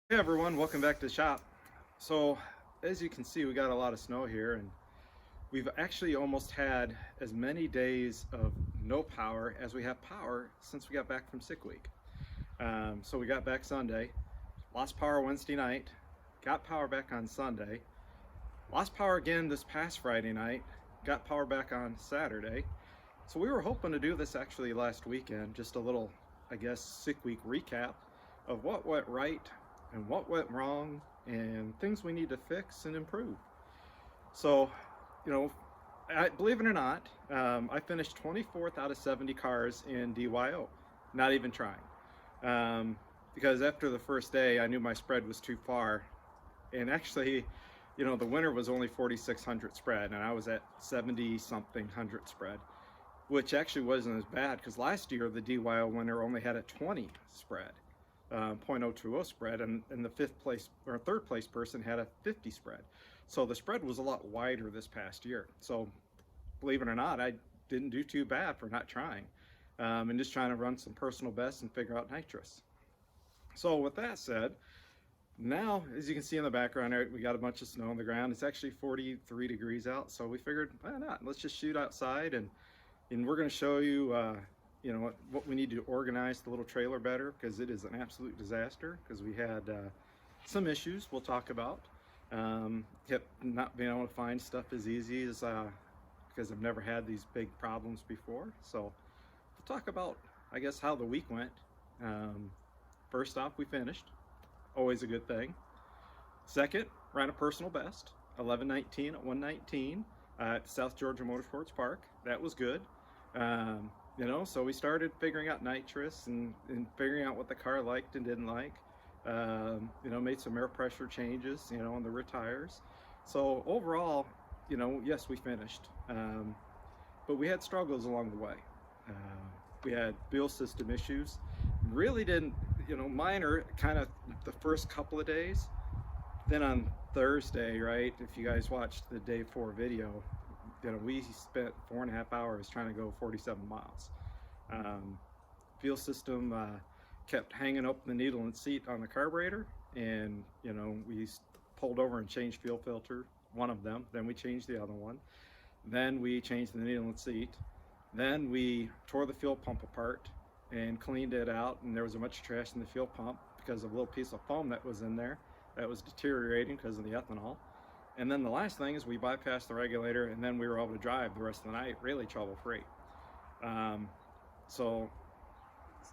Hey everyone, welcome back to the shop. So as you can see, we got a lot of snow here, and we've actually almost had as many days of no power as we have power since we got back from sick week. So we got back Sunday, lost power Wednesday night, got power back on Sunday, lost power again this past Friday night, got power back on Saturday. So we were hoping to do this actually last weekend, just a little, I guess, sick week recap of what went right and what went wrong and things we need to fix and improve. So, you know, believe it or not, I finished 24th out of 70 cars in DYO, not even trying. Because after the first day, I knew my spread was too far. And actually, the winner was only 4,600 spread, and I was at 70 something hundred spread, which actually wasn't as bad because last year the DYO winner only had a 20 spread, 0.020 spread, and the fifth place or third place person had a 50 spread. So the spread was a lot wider this past year. So believe it or not, I didn't do too bad for not trying, and just trying to run some personal bests and figure out nitrous. So with that said, now, as you can see in the background, we got a bunch of snow on the ground. It's actually 43 degrees out, so we figured, why not? Let's just shoot outside, and we're going to show you, what we need to organize the little trailer better, because it is an absolute disaster. Because we had some issues we'll talk about. Kept not being able to find stuff as easy as because I've never had these big problems before. So we'll talk about, I guess, how the week went. First off, we finished. Always a good thing. Second, ran a personal best, 11:19 at 1:19 at South Georgia Motorsports Park. That was good. So we started figuring out nitrous and figuring out what the car liked and didn't like. Made some air pressure changes, on the rear tires. So overall, yes, we finished. But we had struggles along the way. We had fuel system issues. Really didn't, minor kind of the first couple of days. Then on Thursday, right, if you guys watched the day 4 video, we spent 4.5 hours trying to go 47 miles. Fuel system kept hanging up the needle and seat on the carburetor, and we pulled over and changed fuel filter, one of them. Then we changed the other one. Then we changed the needle and seat. Then we tore the fuel pump apart and cleaned it out, and there was a bunch of trash in the fuel pump because of a little piece of foam that was in there that was deteriorating because of the ethanol. And then the last thing is we bypassed the regulator, and then we were able to drive the rest of the night really trouble-free. So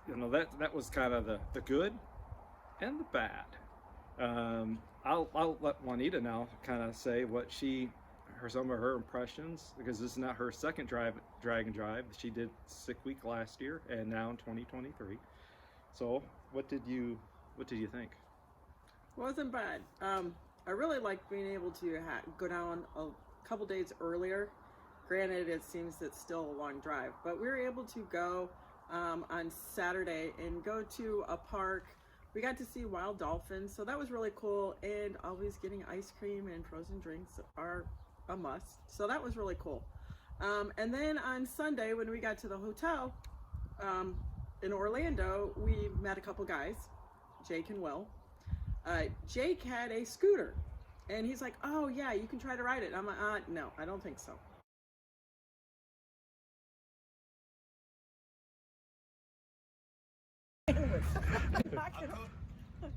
that was kind of the good and the bad. I'll let Juanita now kind of say what some of her impressions, because this is not her second drag and drive. She did sick week last year and now in 2023. So what did you think? Wasn't bad. I really like being able to go down a couple days earlier. Granted, it seems it's still a long drive, but we were able to go on Saturday and go to a park. We got to see wild dolphins, so that was really cool. And always getting ice cream and frozen drinks are a must, so that was really cool. And then on Sunday, when we got to the hotel in Orlando, we met a couple guys, Jake and Will. Jake had a scooter, and he's like, "Oh yeah, you can try to ride it." I'm like, "No, I don't think so."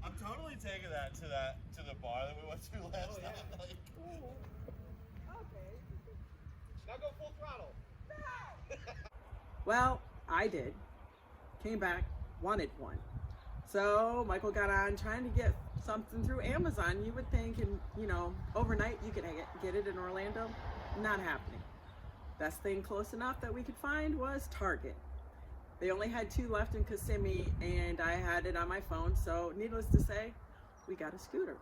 I'm totally taking that to the bar that we went to last night. Like, now go full throttle. Well, I did. Came back, wanted one. So Michael got on trying to get something through Amazon. You would think, overnight you could get it in Orlando. Not happening. Best thing close enough that we could find was Target. They only had 2 left in Kissimmee, and I had it on my phone. So needless to say, we got a scooter.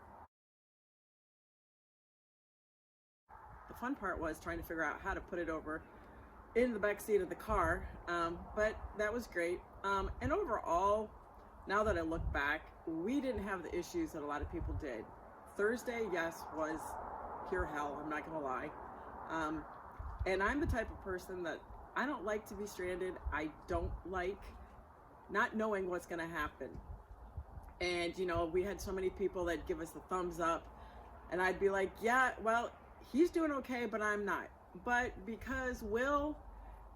The fun part was trying to figure out how to put it over in the back seat of the car, but that was great. And overall, now that I look back, we didn't have the issues that a lot of people did. Thursday, yes, was pure hell, I'm not gonna lie. And I'm the type of person that I don't like to be stranded. I don't like not knowing what's gonna happen. And, you know, we had so many people that give us the thumbs up. And I'd be like, yeah, well, he's doing okay, but I'm not. But because Will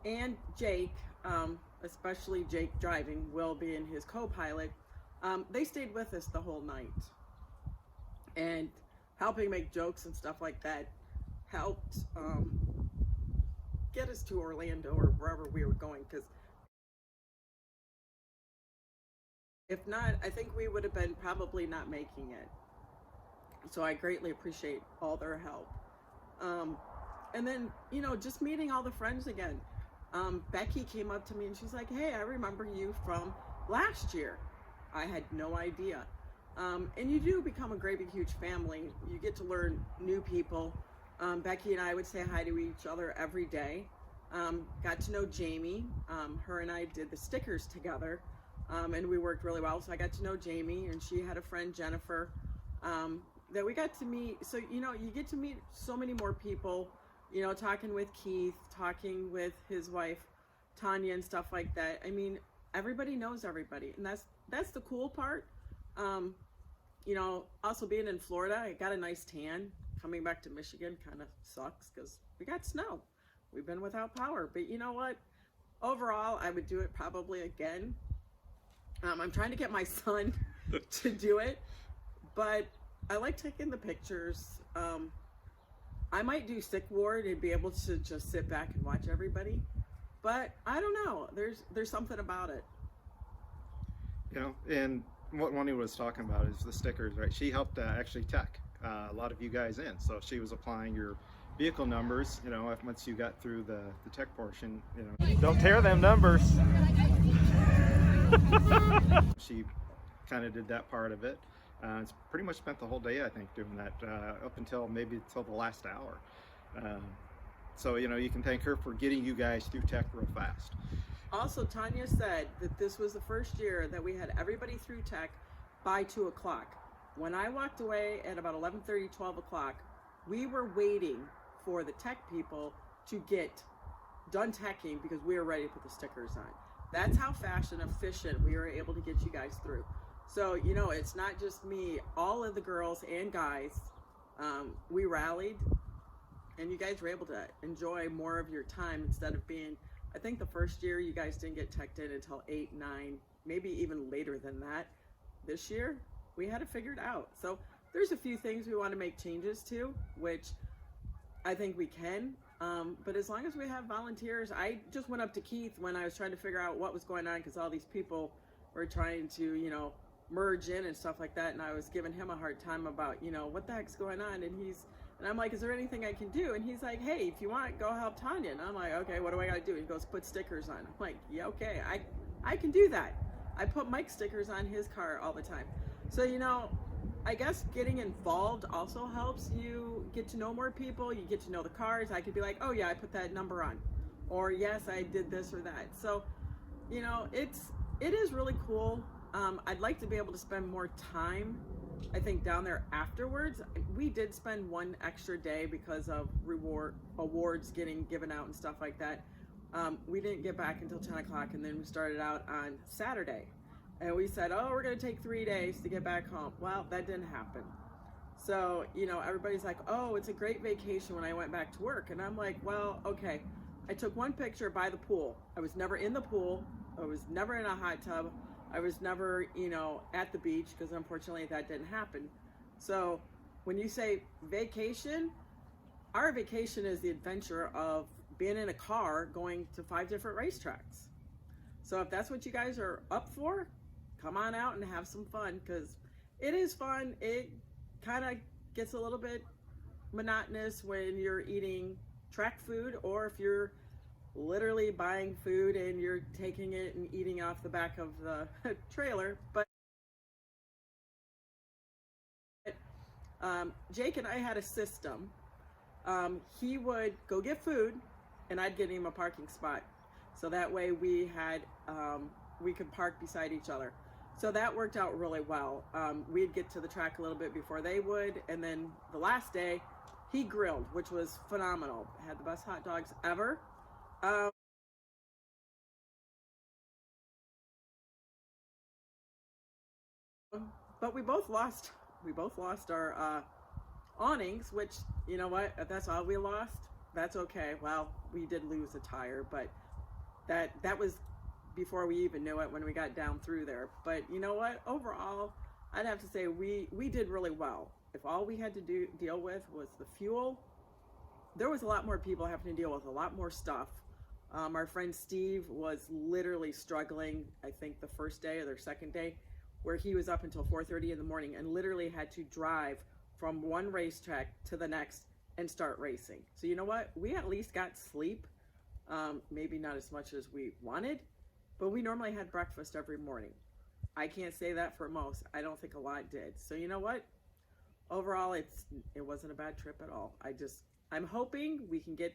and Jake, especially Jake driving, Will being his co-pilot, they stayed with us the whole night. And helping make jokes and stuff like that helped get us to Orlando or wherever we were going. Because if not, I think we would have been probably not making it. So I greatly appreciate all their help. And then, you know, just meeting all the friends again. Becky came up to me and she's like, hey, I remember you from last year. I had no idea. And you do become a great big huge family. You get to learn new people. Becky and I would say hi to each other every day. Got to know Jamie. Her and I did the stickers together. And we worked really well. So I got to know Jamie, and she had a friend, Jennifer, that we got to meet. So, you know, you get to meet so many more people, you know, talking with Keith, talking with his wife, Tanya, and stuff like that. I mean, everybody knows everybody. And that's the cool part. You know, also being in Florida, I got a nice tan. Coming back to Michigan kind of sucks because we got snow. We've been without power. But you know what? Overall, I would do it probably again. I'm trying to get my son to do it, but I like taking the pictures. I might do sick ward and be able to just sit back and watch everybody, but I don't know. There's something about it. You know, and what Wendy was talking about is the stickers, right? She helped actually tech a lot of you guys in. So she was applying your vehicle numbers, you know, once you got through the tech portion, you know. Don't tear them numbers. She kind of did that part of it. It's pretty much spent the whole day, I think, doing that, up until the last hour. So, you know, you can thank her for getting you guys through tech real fast. Also, Tanya said that this was the first year that we had everybody through tech by 2 o'clock. When I walked away at about 11:30, 12 o'clock, we were waiting for the tech people to get done teching because we were ready to put the stickers on. That's how fast and efficient we were able to get you guys through. So, you know, it's not just me. All of the girls and guys, we rallied, and you guys were able to enjoy more of your time instead of being, I think the first year you guys didn't get teched in until 8, 9, maybe even later than that. This year, we had it figured out. So there's a few things we want to make changes to, which I think we can. But as long as we have volunteers, I just went up to Keith when I was trying to figure out what was going on because all these people were trying to, you know, merge in and stuff like that. And I was giving him a hard time about, you know, what the heck's going on? And I'm like, is there anything I can do? And he's like, hey, if you want, go help Tanya. And I'm like, okay, what do I got to do? He goes, put stickers on. I'm like, yeah, okay, I can do that. I put Mike stickers on his car all the time. So, you know, I guess getting involved also helps you get to know more people. You get to know the cars. I could be like, oh yeah, I put that number on, or yes, I did this or that. So, you know, it is really cool. I'd like to be able to spend more time, I think, down there afterwards. We did spend one extra day because of awards getting given out and stuff like that. We didn't get back until 10 o'clock, and then we started out on Saturday. And we said, oh, we're going to take 3 days to get back home. Well, that didn't happen. So, you know, everybody's like, oh, it's a great vacation when I went back to work. And I'm like, well, okay. I took one picture by the pool. I was never in the pool. I was never in a hot tub. I was never, you know, at the beach because unfortunately that didn't happen. So when you say vacation, our vacation is the adventure of being in a car going to 5 different racetracks. So if that's what you guys are up for, come on out and have some fun, because it is fun. It kind of gets a little bit monotonous when you're eating track food, or if you're literally buying food and you're taking it and eating off the back of the trailer. But Jake and I had a system. He would go get food and I'd get him a parking spot. So that way we could park beside each other. So that worked out really well. We'd get to the track a little bit before they would. And then the last day, he grilled, which was phenomenal. Had the best hot dogs ever. but we both lost our awnings, which, you know what, if that's all we lost, that's okay. Well, we did lose a tire, but that was before we even knew it when we got down through there. But you know what, overall, I'd have to say we did really well. If all we had to deal with was the fuel, there was a lot more people having to deal with a lot more stuff. Our friend Steve was literally struggling, I think the first day or their second day, where he was up until 4:30 in the morning and literally had to drive from one racetrack to the next and start racing. So you know what? We at least got sleep. Maybe not as much as we wanted, but we normally had breakfast every morning. I can't say that for most. I don't think a lot did. So you know what? Overall, it wasn't a bad trip at all. I'm hoping we can get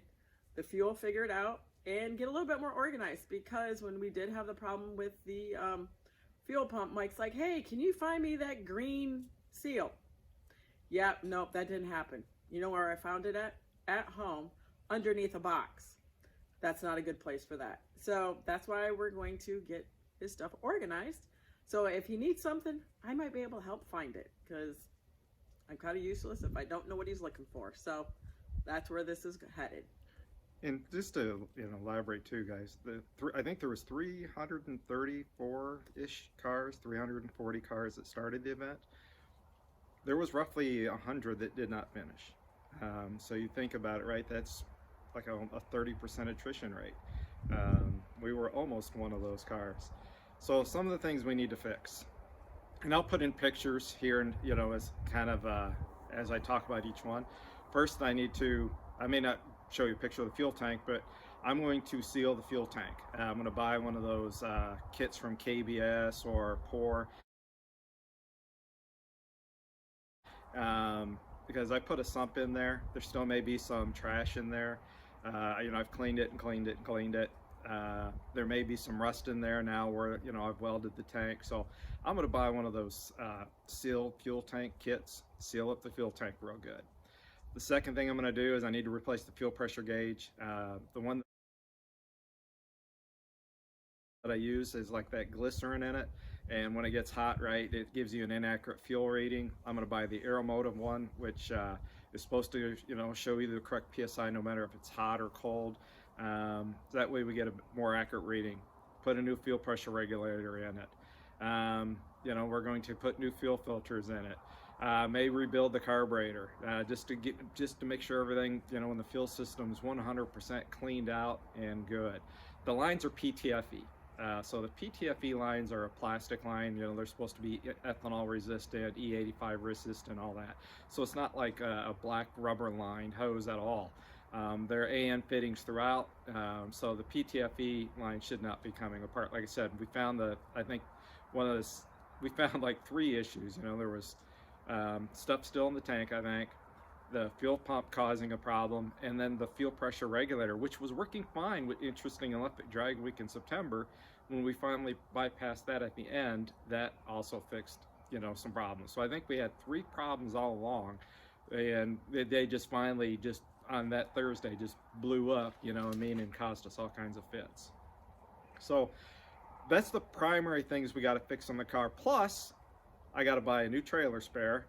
the fuel figured out and get a little bit more organized, because when we did have the problem with the fuel pump, Mike's like, hey, can you find me that green seal? Yeah, nope, that didn't happen. You know where I found it at? At home, underneath a box. That's not a good place for that. So that's why we're going to get his stuff organized. So if he needs something, I might be able to help find it, because I'm kind of useless if I don't know what he's looking for. So that's where this is headed. And just to elaborate too, guys, I think there was 334-ish cars, 340 cars that started the event. There was roughly 100 that did not finish. So you think about it, right? That's like a 30% attrition rate. We were almost one of those cars. So some of the things we need to fix, and I'll put in pictures here, and as kind of as I talk about each one. First, I may not show you a picture of the fuel tank, but I'm going to seal the fuel tank. I'm going to buy one of those kits from KBS or POR, because I put a sump in there. There still may be some trash in there. I've cleaned it and cleaned it and cleaned it. There may be some rust in there now where I've welded the tank. So I'm going to buy one of those seal fuel tank kits, seal up the fuel tank real good. The second thing I'm going to do is I need to replace the fuel pressure gauge. The one that I use is like that glycerin in it, and when it gets hot, right, it gives you an inaccurate fuel reading. I'm going to buy the Aeromotive one, which is supposed to show you the correct PSI no matter if it's hot or cold. So that way we get a more accurate reading. Put a new fuel pressure regulator in it. We're going to put new fuel filters in it. May rebuild the carburetor just to make sure everything in the fuel system is 100% cleaned out and good. The lines are PTFE. So the PTFE lines are a plastic line. They're supposed to be ethanol resistant, E85 resistant, all that. So it's not like a black rubber lined hose at all. There are AN fittings throughout, so the PTFE line should not be coming apart. Like I said, we found we found like 3 issues. There was stuff still in the tank, I think, the fuel pump causing a problem, and then the fuel pressure regulator, which was working fine with interesting Olympic drag week in September. When we finally bypassed that at the end, that also fixed some problems. So I think we had 3 problems all along, and they just finally on that Thursday just blew up, and caused us all kinds of fits. So that's the primary things we got to fix on the car. Plus, I got to buy a new trailer spare.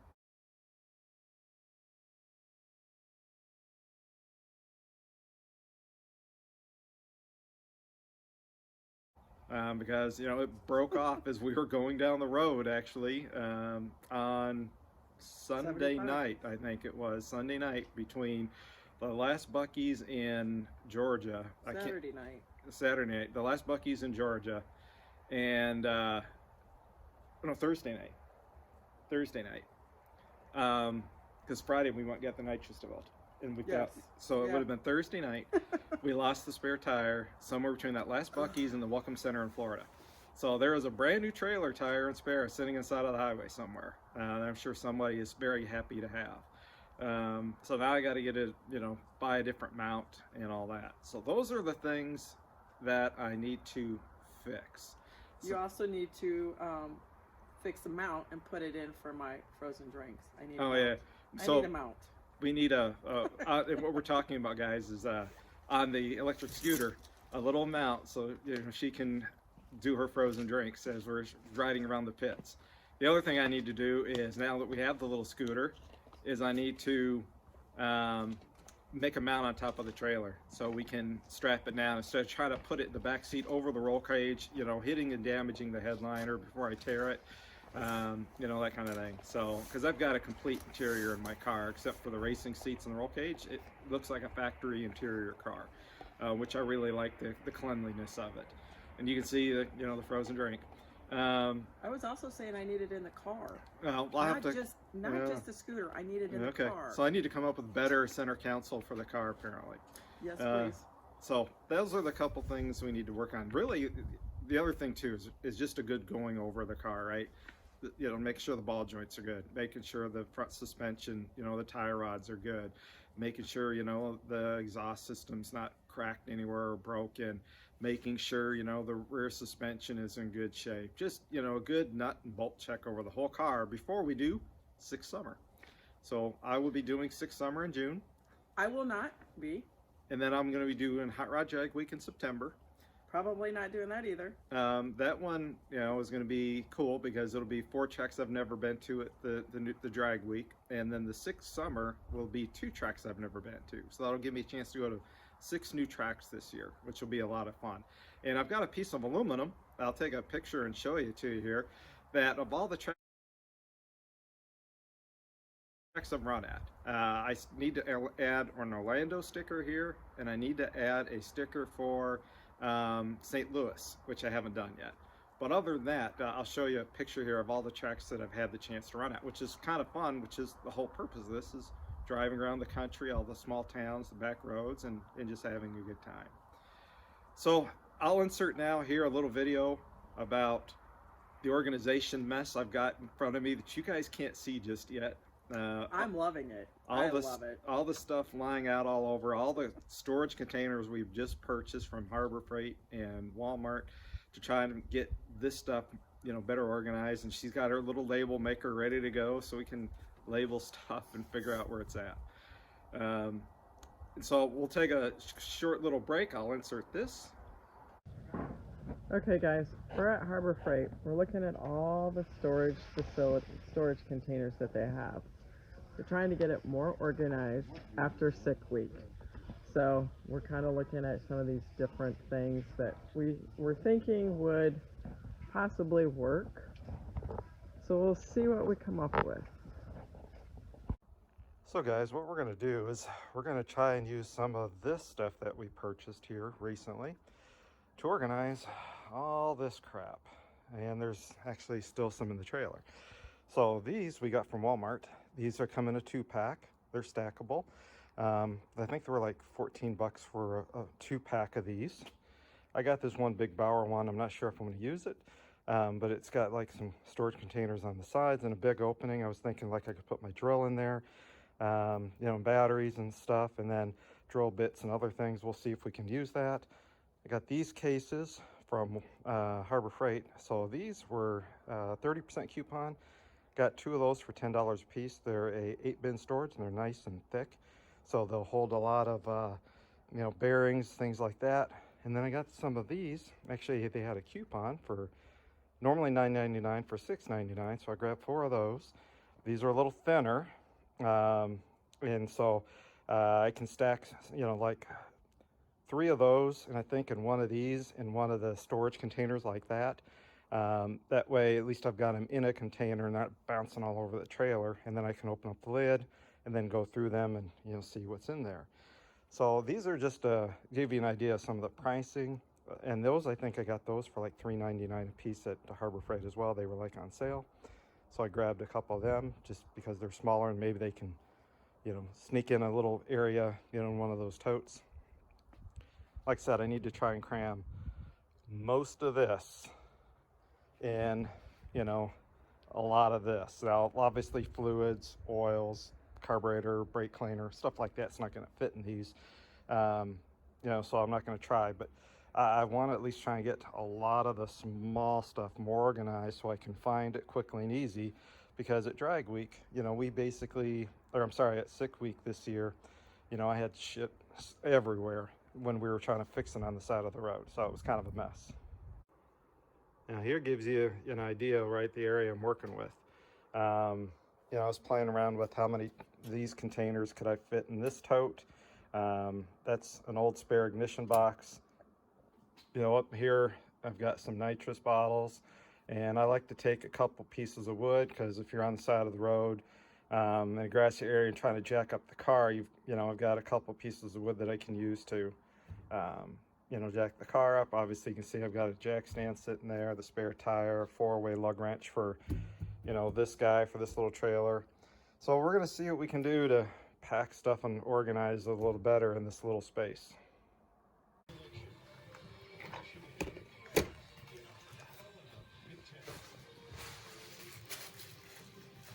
Because it broke off as we were going down the road, actually, on Sunday 75. night. I think it was Sunday night, between the last Buc-ee's in Georgia. Saturday night. The last Buc-ee's in Georgia, and Thursday night. Because Friday we went and got the nitrous developed, and it would have been Thursday night. We lost the spare tire somewhere between that last Buc-ee's and the Welcome Center in Florida. So there was a brand new trailer tire and spare sitting inside of the highway somewhere. I'm sure somebody is very happy to have. So now I got to get it, buy a different mount and all that. So those are the things that I need to fix. You also need to fix the mount and put it in for my frozen drinks. I need a mount. We need what we're talking about, guys, is on the electric scooter, a little mount so she can do her frozen drinks as we're riding around the pits. The other thing I need to do is, now that we have the little scooter, is I need to make a mount on top of the trailer so we can strap it down instead of trying to put it in the back seat over the roll cage, you know, hitting and damaging the headliner before I tear it, you know, that kind of thing. So, because I've got a complete interior in my car, except for the racing seats and the roll cage, it looks like a factory interior car, which I really like the cleanliness of it. And you can see the, you know, the frozen drink. I was also saying I need it in the car. Well, I'll have to. Not just the scooter. I need it in the car. So I need to come up with better center console for the car, apparently. Yes, please. So those are the couple things we need to work on. Really, the other thing too is just a good going over the car, right? You know, make sure the ball joints are good, making sure the front suspension, you know, the tie rods are good, making sure, you know, the exhaust system's not cracked anywhere or broken, making sure, you know, the rear suspension is in good shape. Just, you know, a good nut and bolt check over the whole car before we do 6 Summer. So I will be doing 6 Summer in June. I will not be. And then I'm going to be doing Hot Rod Drag Week in September. Probably not doing that either. That one, you know, is going to be cool because it'll be 4 tracks I've never been to at the drag week, and then the 6th Summer will be 2 tracks I've never been to. So that'll give me a chance to go to 6 new tracks this year, which will be a lot of fun. And I've got a piece of aluminum. I'll take a picture and show you to you here. That of all the tracks I've run at, I need to add an Orlando sticker here, and I need to add a sticker for St. Louis, which I haven't done yet. But other than that, I'll show you a picture here of all the tracks that I've had the chance to run at, which is kind of fun, which is the whole purpose of this, is driving around the country, all the small towns, the back roads, and just having a good time. So I'll insert now here a little video about the organization mess I've got in front of me that you guys can't see just yet. I'm loving it. I love it. All the stuff lying out all over, all the storage containers we've just purchased from Harbor Freight and Walmart to try and get this stuff, you know, better organized. And she's got her little label maker ready to go so we can label stuff and figure out where it's at. And so we'll take a short little break. I'll insert this. Okay guys, we're at Harbor Freight. We're looking at all the storage containers that they have. We're trying to get it more organized after sick week. So we're kind of looking at some of these different things that we were thinking would possibly work. So we'll see what we come up with. So guys, what we're going to do is we're going to try and use some of this stuff that we purchased here recently to organize all this crap. And there's actually still some in the trailer. So these we got from Walmart. These are come in a 2-pack. They're stackable. I think they were like 14 bucks for a 2-pack of these. I got this one big Bauer one. I'm not sure if I'm going to use it, but it's got like some storage containers on the sides and a big opening. I was thinking like I could put my drill in there, you know, batteries and stuff, and then drill bits and other things. We'll see if we can use that. I got these cases from Harbor Freight. So these were 30% coupon. Got 2 of those for $10 a piece. They're a 8-bin storage and they're nice and thick. So they'll hold a lot of, you know, bearings, things like that. And then I got some of these. Actually, they had a coupon for normally $9.99 for $6.99. So I grabbed 4 of those. These are a little thinner. And so I can stack, you know, like 3 of those, and I think in one of these, in one of the storage containers like that. That way, at least I've got them in a container, not bouncing all over the trailer, and then I can open up the lid and then go through them and, you know, see what's in there. So these are just to give you an idea of some of the pricing. And those, I think I got those for like $3.99 a piece at Harbor Freight as well. They were like on sale. So I grabbed a couple of them just because they're smaller and maybe they can, you know, sneak in a little area, you know, in one of those totes. Like I said, I need to try and cram most of this in, you know, a lot of this. Now, obviously fluids, oils, carburetor, brake cleaner, stuff like that's not going to fit in these, you know, so I'm not going to try, but I want to at least try and get a lot of the small stuff more organized so I can find it quickly and easy, because at drag week, you know, we basically, or I'm sorry, at sick week this year, you know, I had shit everywhere when we were trying to fix it on the side of the road, so it was kind of a mess. Now here gives you an idea, right, the area I'm working with. You know, I was playing around with how many of these containers could I fit in this tote. That's an old spare ignition box. You know, up here I've got some nitrous bottles, and I like to take a couple pieces of wood, because if you're on the side of the road in a grassy area and trying to jack up the car, you know, I've got a couple pieces of wood that I can use to you know, jack the car up. Obviously you can see I've got a jack stand sitting there, the spare tire, 4-way lug wrench for, you know, this guy for this little trailer. So we're going to see what we can do to pack stuff and organize it a little better in this little space.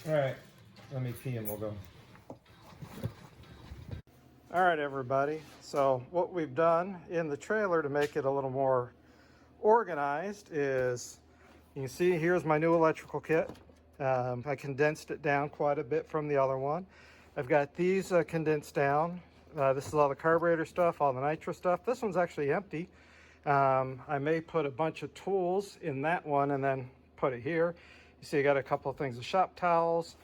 All right, let me pee and we'll go. All right, everybody. So what we've done in the trailer to make it a little more organized is, you can see here's my new electrical kit. I condensed it down quite a bit from the other one. I've got these condensed down. This is all the carburetor stuff, all the nitro stuff. This one's actually empty. I may put a bunch of tools in that one and then put it here. You see I got a couple of things of shop towels.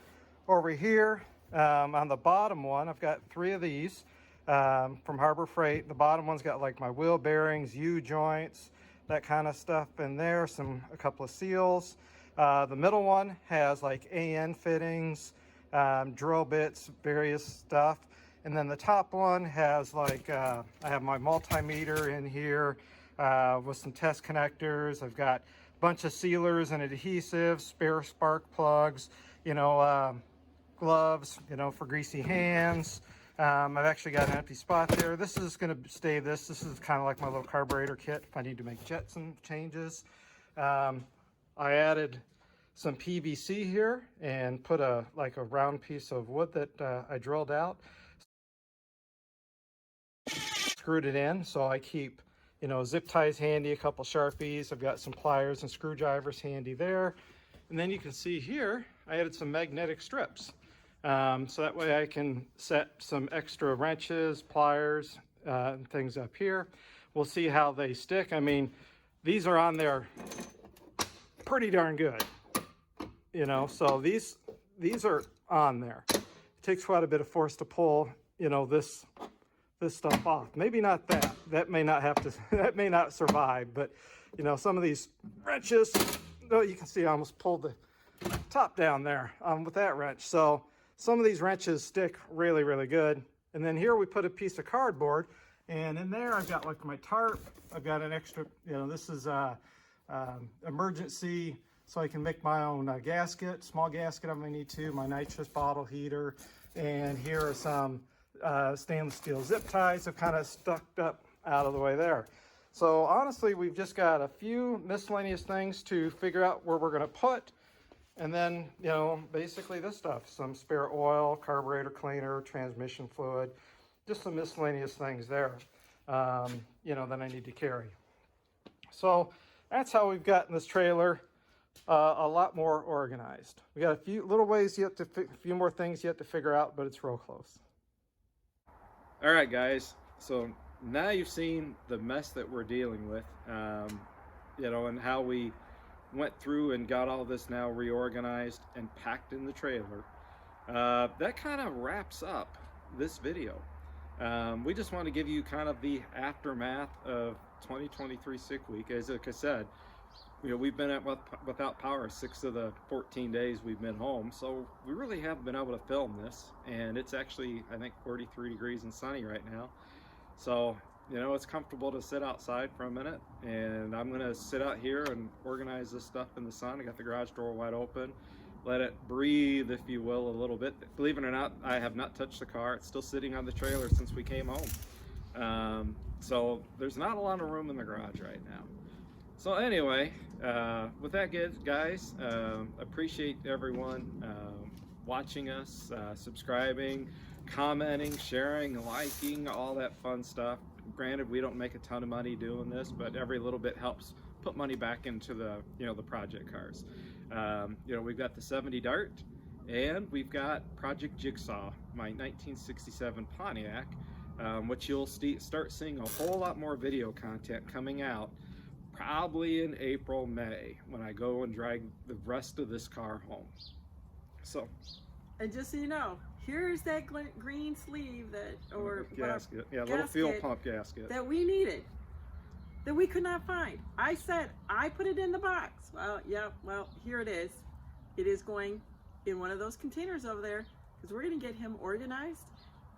Over here on the bottom one, I've got 3 of these from Harbor Freight. The bottom one's got like my wheel bearings, U-joints, that kind of stuff in there, a couple of seals. The middle one has like AN fittings, drill bits, various stuff. And then the top one has like, I have my multimeter in here with some test connectors. I've got a bunch of sealers and adhesives, spare spark plugs, you know, gloves, you know, for greasy hands. I've actually got an empty spot there. This is going to stay this. This is kind of like my little carburetor kit if I need to make Jetson changes. I added some PVC here and put like a round piece of wood that I drilled out. Screwed it in, so I keep, you know, zip ties handy, a couple Sharpies. I've got some pliers and screwdrivers handy there. And then you can see here, I added some magnetic strips. So that way I can set some extra wrenches, pliers, and things up here. We'll see how they stick. I mean, these are on there pretty darn good, you know, so these are on there. It takes quite a bit of force to pull, you know, this stuff off. Maybe not that. That may not have to, that may not survive, but you know, some of these wrenches, oh, you can see I almost pulled the top down there with that wrench. So some of these wrenches stick really, really good. And then here we put a piece of cardboard, and in there I've got like my tarp. I've got an extra, you know, this is emergency, so I can make my own gasket, small gasket if I need to, my nitrous bottle heater. And here are some stainless steel zip ties have kind of stuck up out of the way there. So honestly, we've just got a few miscellaneous things to figure out where we're going to put. And then, you know, basically this stuff, some spare oil, carburetor cleaner, transmission fluid, just some miscellaneous things there, you know, that I need to carry. So that's how we've gotten this trailer a lot more organized. We got a few little ways yet to, a few more things yet to figure out, but it's real close. All right, guys. So now you've seen the mess that we're dealing with, you know, and how we went through and got all this now reorganized and packed in the trailer. That kind of wraps up this video. We just want to give you kind of the aftermath of 2023 sick week. As like I said, you know, we've been without power 6 of the 14 days we've been home, so we really haven't been able to film this. And it's actually, I think, 43 degrees and sunny right now. So, you know, it's comfortable to sit outside for a minute, and I'm gonna sit out here and organize this stuff in the sun. I got the garage door wide open, let it breathe, if you will, a little bit. Believe it or not, I have not touched the car. It's still sitting on the trailer since we came home. So there's not a lot of room in the garage right now. So anyway, with that, guys, appreciate everyone watching us, subscribing, commenting, sharing, liking, all that fun stuff. Granted, we don't make a ton of money doing this, but every little bit helps put money back into the, you know, the project cars. You know, we've got the 70 Dart, and we've got Project Jigsaw, my 1967 Pontiac, which you'll start seeing a whole lot more video content coming out probably in April, May, when I go and drag the rest of this car home. So, And just so you know, here's that green sleeve that, or gasket, yeah, little fuel gasket pump gasket. that we needed, that we could not find. I said I put it in the box. Well, yeah, well, here it is. It is going in one of those containers over there, because we're going to get him organized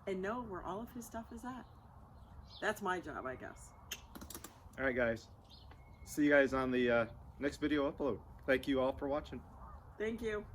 and know where all of his stuff is at. That's my job, I guess. All right, guys. See you guys on the next video upload. Thank you all for watching. Thank you.